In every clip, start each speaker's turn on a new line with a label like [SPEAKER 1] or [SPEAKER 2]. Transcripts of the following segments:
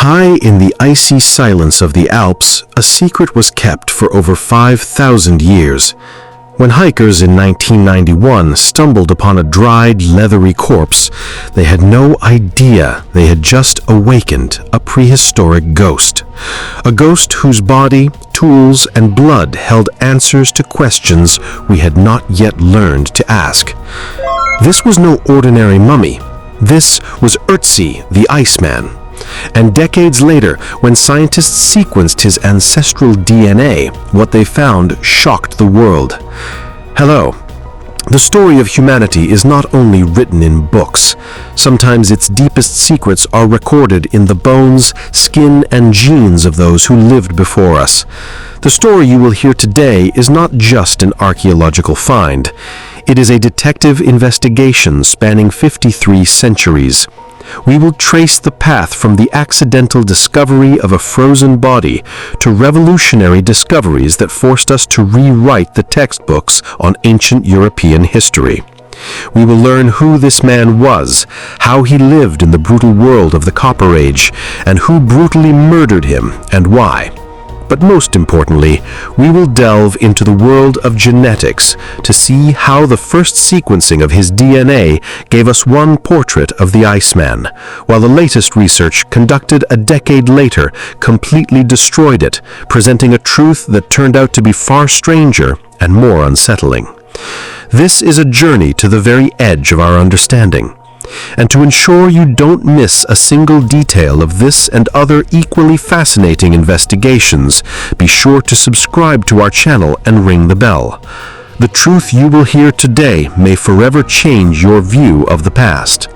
[SPEAKER 1] High in the icy silence of the Alps, a secret was kept for over 5,000 years. When hikers in 1991 stumbled upon a dried, leathery corpse, they had no idea they had just awakened a prehistoric ghost. A ghost whose body, tools, and blood held answers to questions we had not yet learned to ask. This was no ordinary mummy. This was Ötzi, the Iceman. And decades later, when scientists sequenced his ancestral DNA, what they found shocked the world. Hello. The story of humanity is not only written in books. Sometimes its deepest secrets are recorded in the bones, skin, and genes of those who lived before us. The story you will hear today is not just an archaeological find. It is a detective investigation spanning 53 centuries. We will trace the path from the accidental discovery of a frozen body to revolutionary discoveries that forced us to rewrite the textbooks on ancient European history. We will learn who this man was, how he lived in the brutal world of the Copper Age, and who brutally murdered him and why. But most importantly, we will delve into the world of genetics to see how the first sequencing of his DNA gave us one portrait of the Iceman, while the latest research conducted a decade later completely destroyed it, presenting a truth that turned out to be far stranger and more unsettling. This is a journey to the very edge of our understanding. And to ensure you don't miss a single detail of this and other equally fascinating investigations, be sure to subscribe to our channel and ring the bell. The truth you will hear today may forever change your view of the past.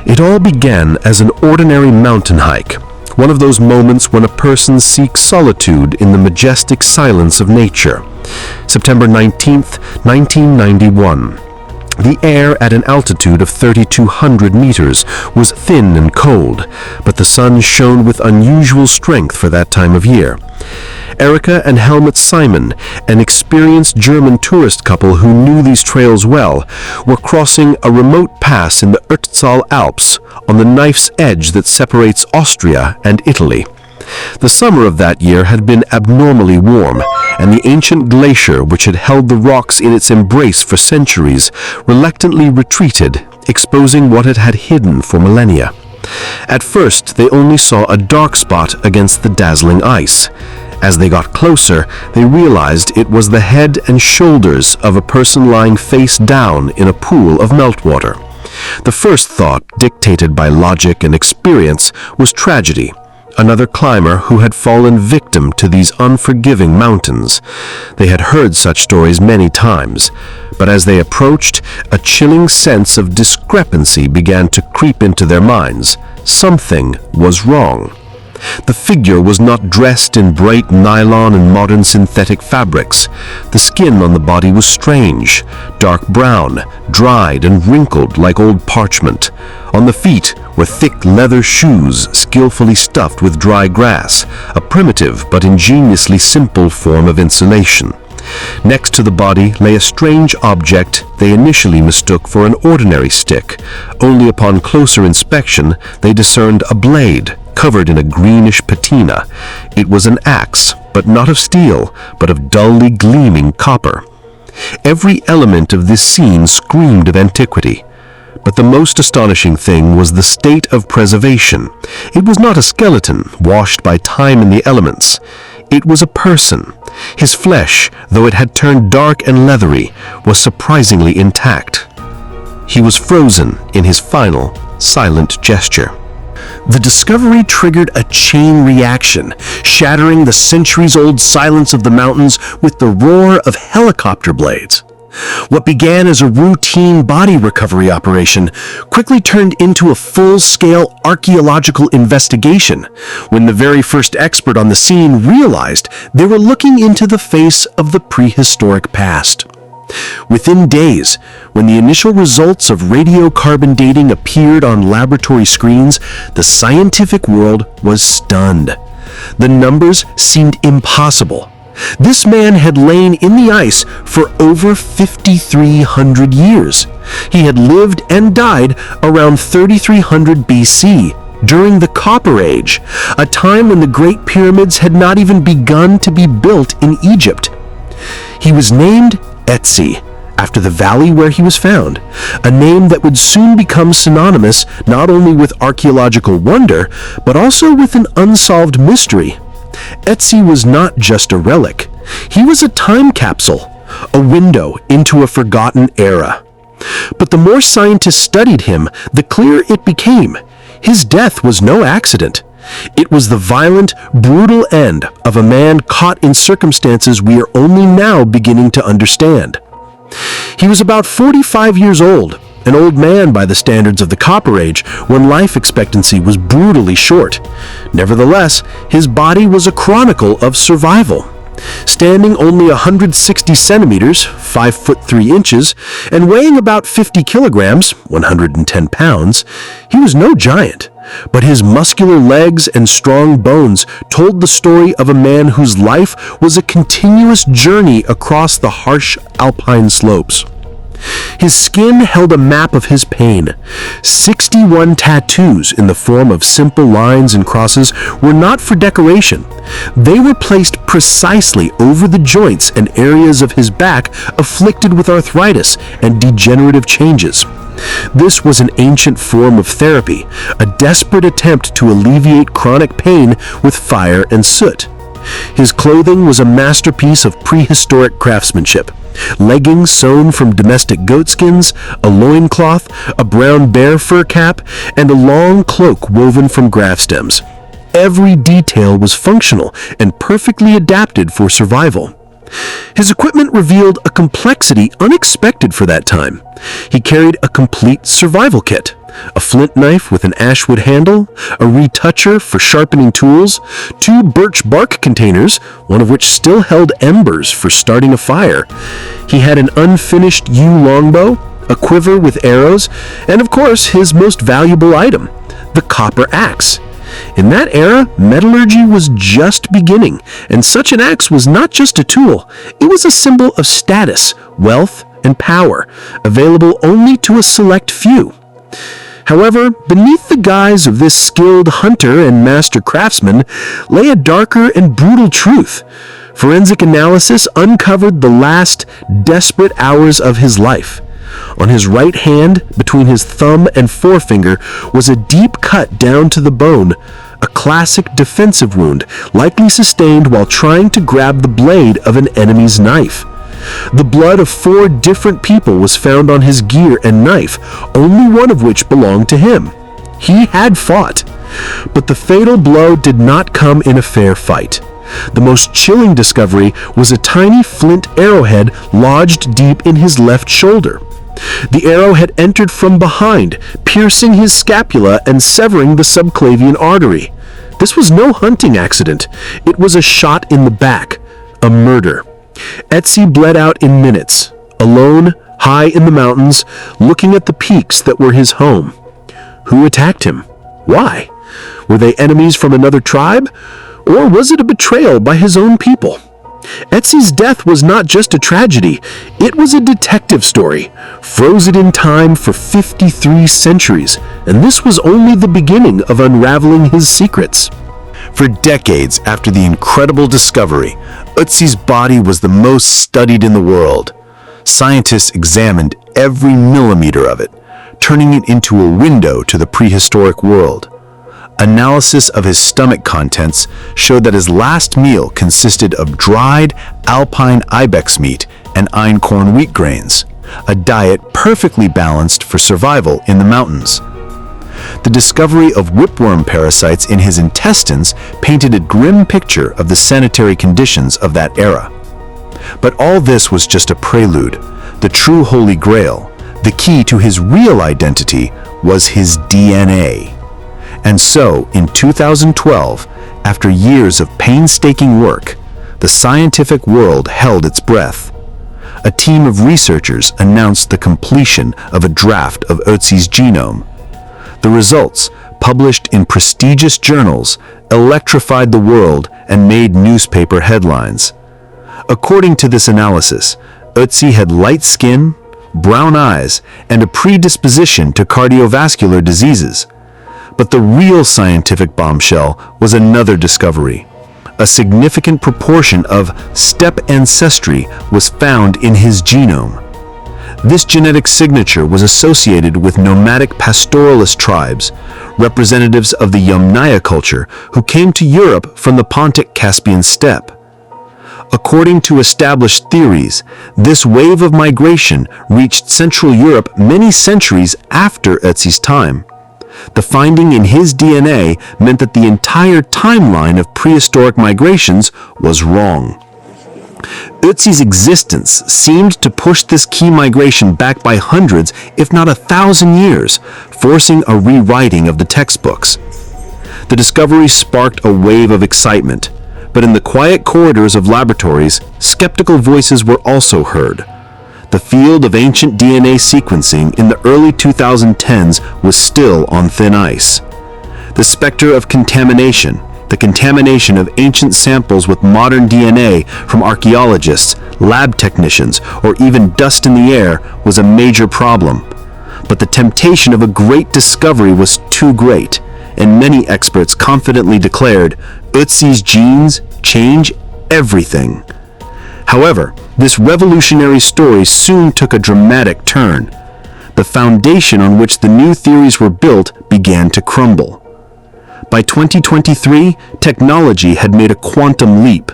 [SPEAKER 1] It all began as an ordinary mountain hike, one of those moments when a person seeks solitude in the majestic silence of nature. September 19th, 1991. The air at an altitude of 3,200 meters was thin and cold, but the sun shone with unusual strength for that time of year. Erica and Helmut Simon, an experienced German tourist couple who knew these trails well, were crossing a remote pass in the Ötzi Alps on the knife's edge that separates Austria and Italy. The summer of that year had been abnormally warm, and the ancient glacier which had held the rocks in its embrace for centuries reluctantly retreated, exposing what it had hidden for millennia. At first, they only saw a dark spot against the dazzling ice. As they got closer, they realized it was the head and shoulders of a person lying face down in a pool of meltwater. The first thought, dictated by logic and experience, was tragedy. Another climber who had fallen victim to these unforgiving mountains. They had heard such stories many times, but as they approached, a chilling sense of discrepancy began to creep into their minds. Something was wrong. The figure was not dressed in bright nylon and modern synthetic fabrics. The skin on the body was strange, dark brown, dried and wrinkled like old parchment. On the feet were thick leather shoes skillfully stuffed with dry grass, a primitive but ingeniously simple form of insulation. Next to the body lay a strange object they initially mistook for an ordinary stick. Only upon closer inspection they discerned a blade covered in a greenish patina. It was an axe, but not of steel, but of dully gleaming copper. Every element of this scene screamed of antiquity. But the most astonishing thing was the state of preservation. It was not a skeleton washed by time and the elements. It was a person. His flesh, though it had turned dark and leathery, was surprisingly intact. He was frozen in his final, silent gesture. The discovery triggered a chain reaction, shattering the centuries-old silence of the mountains with the roar of helicopter blades. What began as a routine body recovery operation quickly turned into a full-scale archaeological investigation when the very first expert on the scene realized they were looking into the face of the prehistoric past. Within days, when the initial results of radiocarbon dating appeared on laboratory screens, the scientific world was stunned. The numbers seemed impossible. This man had lain in the ice for over 5,300 years. He had lived and died around 3,300 BC, during the Copper Age, a time when the Great Pyramids had not even begun to be built in Egypt. He was named Ötzi, after the valley where he was found, a name that would soon become synonymous not only with archaeological wonder, but also with an unsolved mystery. Ötzi was not just a relic. He was a time capsule, a window into a forgotten era. But the more scientists studied him, the clearer it became. His death was no accident. It was the violent, brutal end of a man caught in circumstances we are only now beginning to understand. He was about 45 years old, an old man by the standards of the Copper Age, when life expectancy was brutally short. Nevertheless, his body was a chronicle of survival. Standing only 160 centimeters, 5 foot 3 inches, and weighing about 50 kilograms, 110 pounds, he was no giant. But his muscular legs and strong bones told the story of a man whose life was a continuous journey across the harsh alpine slopes. His skin held a map of his pain. 61 tattoos in the form of simple lines and crosses were not for decoration. They were placed precisely over the joints and areas of his back afflicted with arthritis and degenerative changes. This was an ancient form of therapy, a desperate attempt to alleviate chronic pain with fire and soot. His clothing was a masterpiece of prehistoric craftsmanship. Leggings sewn from domestic goatskins, a loincloth, a brown bear fur cap, and a long cloak woven from grass stems. Every detail was functional and perfectly adapted for survival. His equipment revealed a complexity unexpected for that time. He carried a complete survival kit, a flint knife with an ashwood handle, a retoucher for sharpening tools, 2 birch bark containers, one of which still held embers for starting a fire. He had an unfinished yew longbow, a quiver with arrows, and of course his most valuable item, the copper axe. In that era, metallurgy was just beginning, and such an axe was not just a tool, it was a symbol of status, wealth, and power, available only to a select few. However, beneath the guise of this skilled hunter and master craftsman lay a darker and brutal truth. Forensic analysis uncovered the last desperate hours of his life. On his right hand, between his thumb and forefinger, was a deep cut down to the bone, a classic defensive wound, likely sustained while trying to grab the blade of an enemy's knife. The blood of 4 different people was found on his gear and knife, only one of which belonged to him. He had fought, but the fatal blow did not come in a fair fight. The most chilling discovery was a tiny flint arrowhead lodged deep in his left shoulder. The arrow had entered from behind, piercing his scapula and severing the subclavian artery. This was no hunting accident. It was a shot in the back, a murder. Ötzi bled out in minutes, alone, high in the mountains, looking at the peaks that were his home. Who attacked him? Why? Were they enemies from another tribe? Or was it a betrayal by his own people? Ötzi's death was not just a tragedy, it was a detective story, frozen in time for 53 centuries, and this was only the beginning of unraveling his secrets.
[SPEAKER 2] For decades after the incredible discovery, Ötzi's body was the most studied in the world. Scientists examined every millimeter of it, turning it into a window to the prehistoric world. Analysis of his stomach contents showed that his last meal consisted of dried alpine ibex meat and einkorn wheat grains, a diet perfectly balanced for survival in the mountains. The discovery of whipworm parasites in his intestines painted a grim picture of the sanitary conditions of that era. But all this was just a prelude. The true Holy Grail, the key to his real identity, was his DNA. And so, in 2012, after years of painstaking work, the scientific world held its breath. A team of researchers announced the completion of a draft of Ötzi's genome. The results, published in prestigious journals, electrified the world and made newspaper headlines. According to this analysis, Ötzi had light skin, brown eyes, and a predisposition to cardiovascular diseases. But the real scientific bombshell was another discovery. A significant proportion of steppe ancestry was found in his genome. This genetic signature was associated with nomadic pastoralist tribes, representatives of the Yamnaya culture who came to Europe from the Pontic-Caspian steppe. According to established theories, this wave of migration reached Central Europe many centuries after Ötzi's time. The finding in his DNA meant that the entire timeline of prehistoric migrations was wrong. Ötzi's existence seemed to push this key migration back by hundreds, if not 1,000 years, forcing a rewriting of the textbooks. The discovery sparked a wave of excitement, but in the quiet corridors of laboratories, skeptical voices were also heard. The field of ancient DNA sequencing in the early 2010s was still on thin ice. The specter of contamination, the contamination of ancient samples with modern DNA from archaeologists, lab technicians, or even dust in the air was a major problem. But the temptation of a great discovery was too great, and many experts confidently declared Ötzi's genes change everything. However, this revolutionary story soon took a dramatic turn. The foundation on which the new theories were built began to crumble. By 2023, technology had made a quantum leap.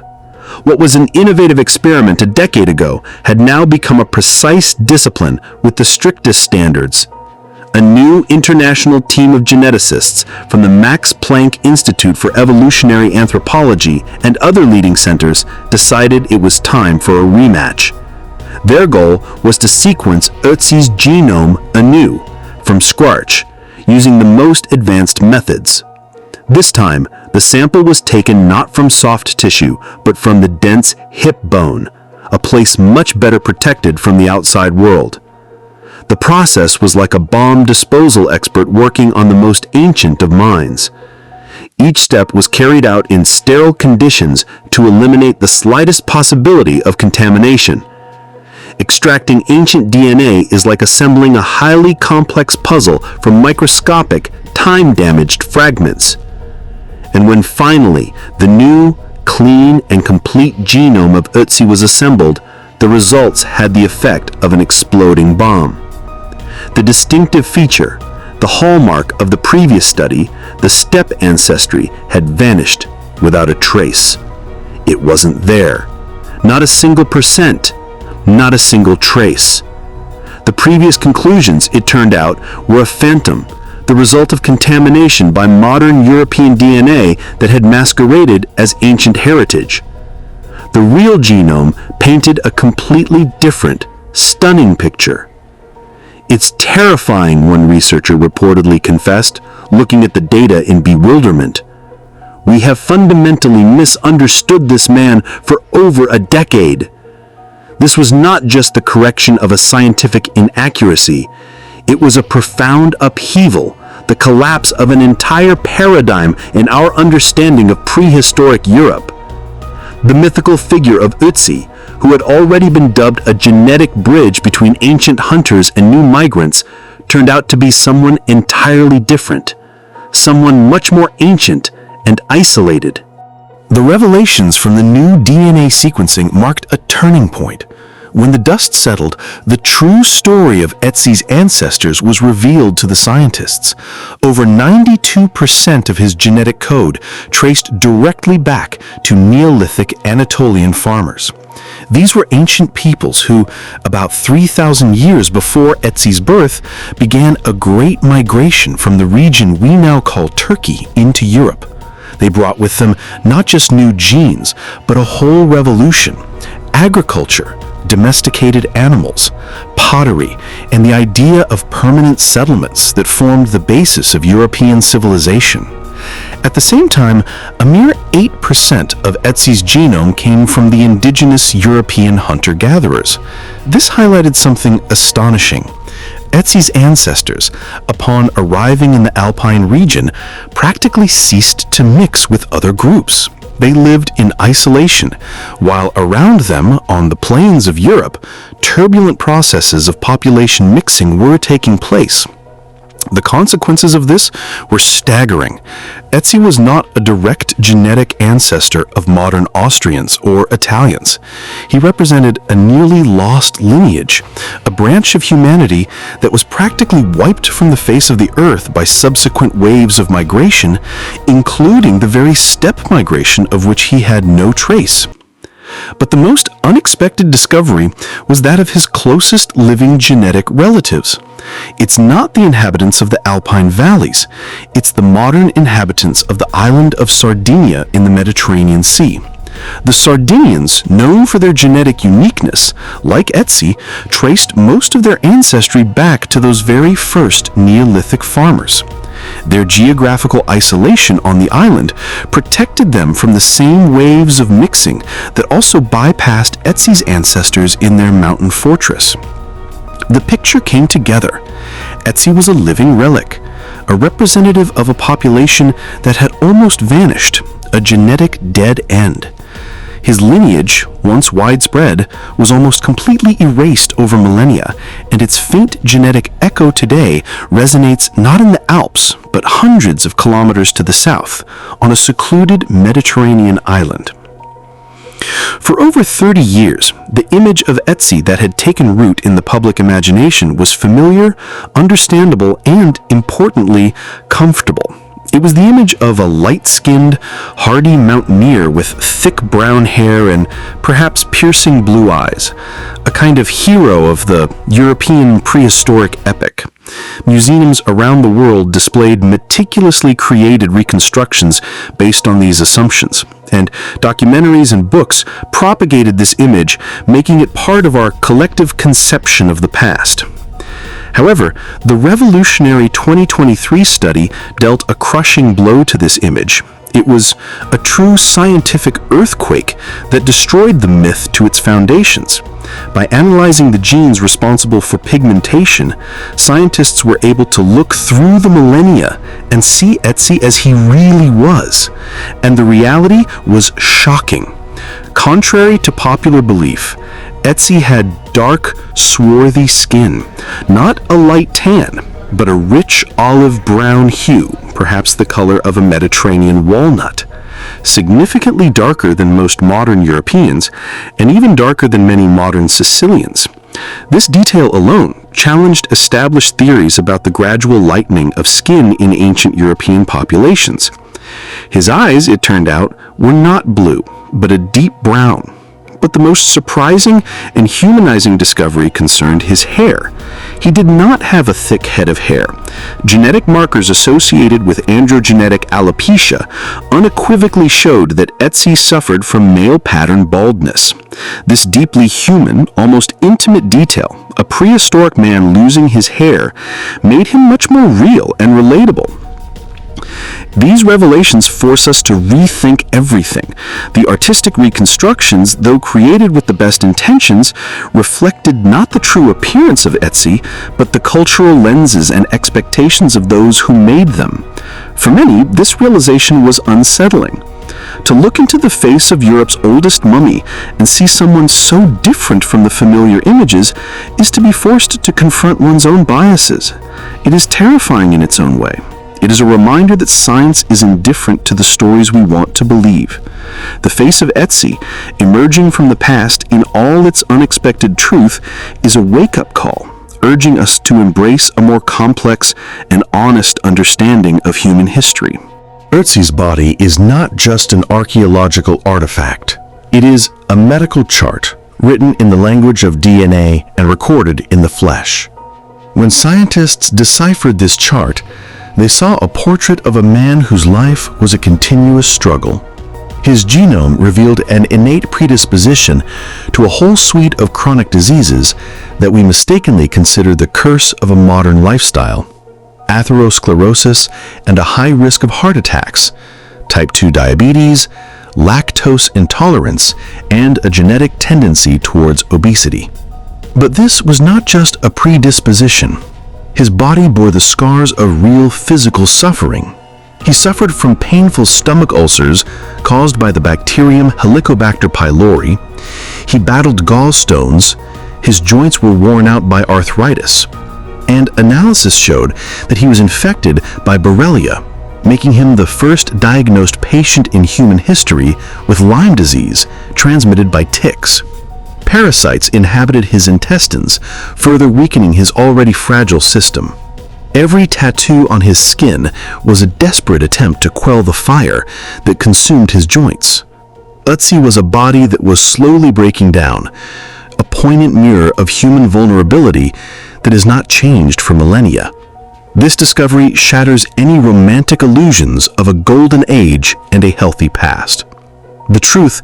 [SPEAKER 2] What was an innovative experiment a decade ago had now become a precise discipline with the strictest standards. A new international team of geneticists from the Max Planck Institute for Evolutionary Anthropology and other leading centers decided it was time for a rematch. Their goal was to sequence Ötzi's genome anew, from scratch, using the most advanced methods. This time, the sample was taken not from soft tissue, but from the dense hip bone, a place much better protected from the outside world. The process was like a bomb disposal expert working on the most ancient of mines. Each step was carried out in sterile conditions to eliminate the slightest possibility of contamination. Extracting ancient DNA is like assembling a highly complex puzzle from microscopic, time-damaged fragments. And when finally the new, clean, and complete genome of Ötzi was assembled, the results had the effect of an exploding bomb. The distinctive feature, the hallmark of the previous study, the steppe ancestry, had vanished without a trace. It wasn't there. Not a single percent. Not a single trace. The previous conclusions, it turned out, were a phantom, the result of contamination by modern European DNA that had masqueraded as ancient heritage. The real genome painted a completely different, stunning picture. It's terrifying, one researcher reportedly confessed, looking at the data in bewilderment. We have fundamentally misunderstood this man for over a decade. This was not just the correction of a scientific inaccuracy. It was a profound upheaval, the collapse of an entire paradigm in our understanding of prehistoric Europe. The mythical figure of Ötzi, who had already been dubbed a genetic bridge between ancient hunters and new migrants, turned out to be someone entirely different, someone much more ancient and isolated. The revelations from the new DNA sequencing marked a turning point. When the dust settled, the true story of Ötzi's ancestors was revealed to the scientists. Over 92% of his genetic code traced directly back to Neolithic Anatolian farmers. These were ancient peoples who, about 3,000 years before Ötzi's birth, began a great migration from the region we now call Turkey into Europe. They brought with them not just new genes, but a whole revolution: agriculture, domesticated animals, pottery, and the idea of permanent settlements that formed the basis of European civilization. At the same time, a mere 8% of Ötzi's genome came from the indigenous European hunter-gatherers. This highlighted something astonishing. Ötzi's ancestors, upon arriving in the Alpine region, practically ceased to mix with other groups. They lived in isolation, while around them, on the plains of Europe, turbulent processes of population mixing were taking place. The consequences of this were staggering. Ötzi was not a direct genetic ancestor of modern Austrians or Italians. He represented a nearly lost lineage, a branch of humanity that was practically wiped from the face of the earth by subsequent waves of migration, including the very steppe migration of which he had no trace. But the most unexpected discovery was that of his closest living genetic relatives. It's not the inhabitants of the Alpine valleys. It's the modern inhabitants of the island of Sardinia in the Mediterranean Sea. The Sardinians, known for their genetic uniqueness, like Ötzi, traced most of their ancestry back to those very first Neolithic farmers. Their geographical isolation on the island protected them from the same waves of mixing that also bypassed Ötzi's ancestors in their mountain fortress. The picture came together. Ötzi was a living relic, a representative of a population that had almost vanished, a genetic dead end. His lineage, once widespread, was almost completely erased over millennia, and its faint genetic echo today resonates not in the Alps, but hundreds of kilometers to the south, on a secluded Mediterranean island. For over 30 years, the image of Ötzi that had taken root in the public imagination was familiar, understandable, and, importantly, comfortable. It was the image of a light-skinned, hardy mountaineer with thick brown hair and perhaps piercing blue eyes, a kind of hero of the European prehistoric epic. Museums around the world displayed meticulously created reconstructions based on these assumptions, and documentaries and books propagated this image, making it part of our collective conception of the past. However, the revolutionary 2023 study dealt a crushing blow to this image. It was a true scientific earthquake that destroyed the myth to its foundations. By analyzing the genes responsible for pigmentation, scientists were able to look through the millennia and see Ötzi as he really was. And the reality was shocking. Contrary to popular belief, Ötzi had dark, swarthy skin, not a light tan, but a rich olive brown hue, perhaps the color of a Mediterranean walnut, significantly darker than most modern Europeans, and even darker than many modern Sicilians. This detail alone challenged established theories about the gradual lightening of skin in ancient European populations. His eyes, it turned out, were not blue, but a deep brown. But the most surprising and humanizing discovery concerned his hair. He did not have a thick head of hair. Genetic markers associated with androgenetic alopecia unequivocally showed that Ötzi suffered from male pattern baldness. This deeply human, almost intimate detail, a prehistoric man losing his hair, made him much more real and relatable. These revelations force us to rethink everything. The artistic reconstructions, though created with the best intentions, reflected not the true appearance of Ötzi, but the cultural lenses and expectations of those who made them. For many, this realization was unsettling. To look into the face of Europe's oldest mummy and see someone so different from the familiar images is to be forced to confront one's own biases. It is terrifying in its own way. It is a reminder that science is indifferent to the stories we want to believe. The face of Ötzi, emerging from the past in all its unexpected truth, is a wake-up call, urging us to embrace a more complex and honest understanding of human history.
[SPEAKER 1] Ötzi's body is not just an archaeological artifact. It is a medical chart, written in the language of DNA and recorded in the flesh. When scientists deciphered this chart, they saw a portrait of a man whose life was a continuous struggle. His genome revealed an innate predisposition to a whole suite of chronic diseases that we mistakenly consider the curse of a modern lifestyle: atherosclerosis and a high risk of heart attacks, type 2 diabetes, lactose intolerance, and a genetic tendency towards obesity. But this was not just a predisposition. His body bore the scars of real physical suffering. He suffered from painful stomach ulcers caused by the bacterium Helicobacter pylori. He battled gallstones. His joints were worn out by arthritis.
[SPEAKER 2] and analysis showed that he was infected by Borrelia, making him the first diagnosed patient in human history with Lyme disease transmitted by ticks. Parasites inhabited his intestines, further weakening his already fragile system. Every tattoo on his skin was a desperate attempt to quell the fire that consumed his joints. Ötzi was a body that was slowly breaking down, a poignant mirror of human vulnerability that has not changed for millennia. This discovery shatters any romantic illusions of a golden age and a healthy past. The truth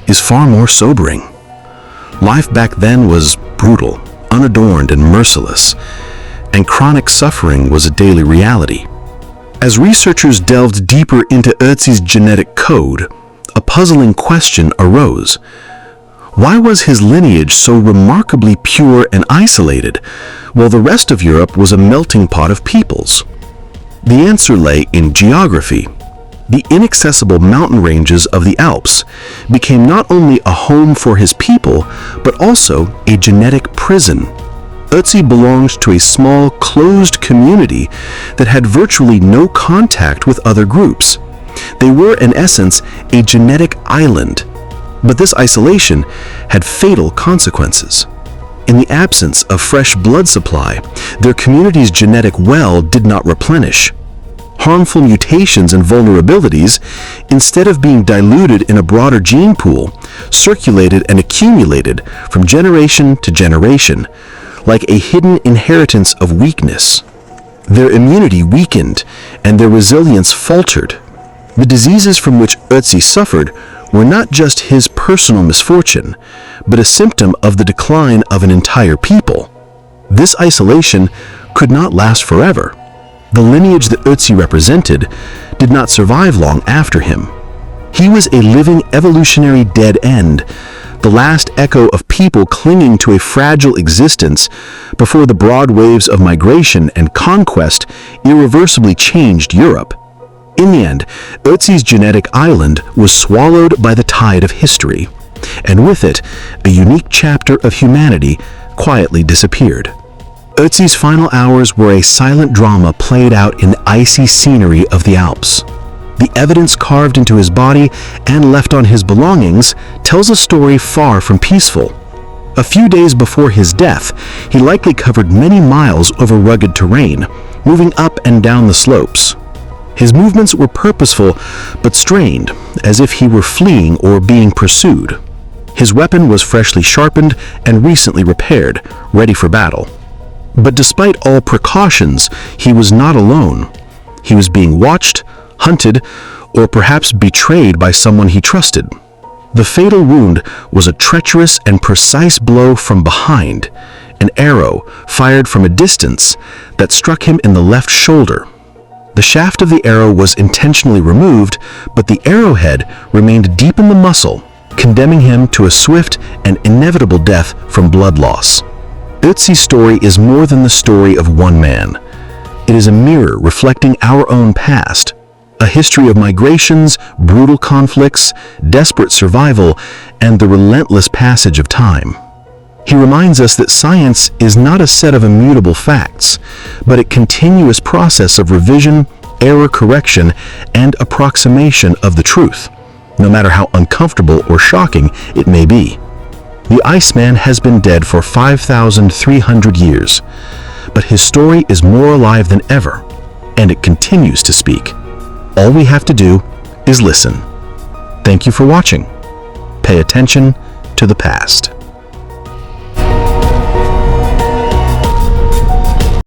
[SPEAKER 2] is far more sobering. Life back then was brutal, unadorned, and merciless, and chronic suffering was a daily reality. As researchers delved deeper into Ötzi's genetic code, a puzzling question arose. Why was his lineage so remarkably pure and isolated, while the rest of Europe was a melting pot of peoples? The answer lay in geography. The inaccessible mountain ranges of the Alps became not only a home for his people, but also a genetic prison. Ötzi belonged to a small, closed community that had virtually no contact with other groups. They were, in essence, a genetic island. But this isolation had fatal consequences. In the absence of fresh blood supply, their community's genetic well did not replenish. Harmful mutations and vulnerabilities, instead of being diluted in a broader gene pool, circulated and accumulated from generation to generation, like a hidden inheritance of weakness. Their immunity weakened and their resilience faltered. The diseases from which Ötzi suffered were not just his personal misfortune, but a symptom of the decline of an entire people. This isolation could not last forever. The lineage that Ötzi represented did not survive long after him. He was a living evolutionary dead end, the last echo of people clinging to a fragile existence before the broad waves of migration and conquest irreversibly changed Europe. In the end, Ötzi's genetic island was swallowed by the tide of history, and with it, a unique chapter of humanity quietly disappeared. Ötzi's final hours were a silent drama played out in the icy scenery of the Alps. The evidence carved into his body and left on his belongings tells a story far from peaceful. A few days before his death, he likely covered many miles over rugged terrain, moving up and down the slopes. His movements were purposeful but strained, as if he were fleeing or being pursued. His weapon was freshly sharpened and recently repaired, ready for battle. But despite all precautions, he was not alone. He was being watched, hunted, or perhaps betrayed by someone he trusted. The fatal wound was a treacherous and precise blow from behind, an arrow fired from a distance that struck him in the left shoulder. The shaft of the arrow was intentionally removed, but the arrowhead remained deep in the muscle, condemning him to a swift and inevitable death from blood loss. Ötzi's story is more than the story of one man. It is a mirror reflecting our own past, a history of migrations, brutal conflicts, desperate survival, and the relentless passage of time. He reminds us that science is not a set of immutable facts, but a continuous process of revision, error correction, and approximation of the truth, no matter how uncomfortable or shocking it may be. The Iceman has been dead for 5,300 years, but his story is more alive than ever, and it continues to speak. All we have to do is listen. Thank you for watching. Pay attention to the past.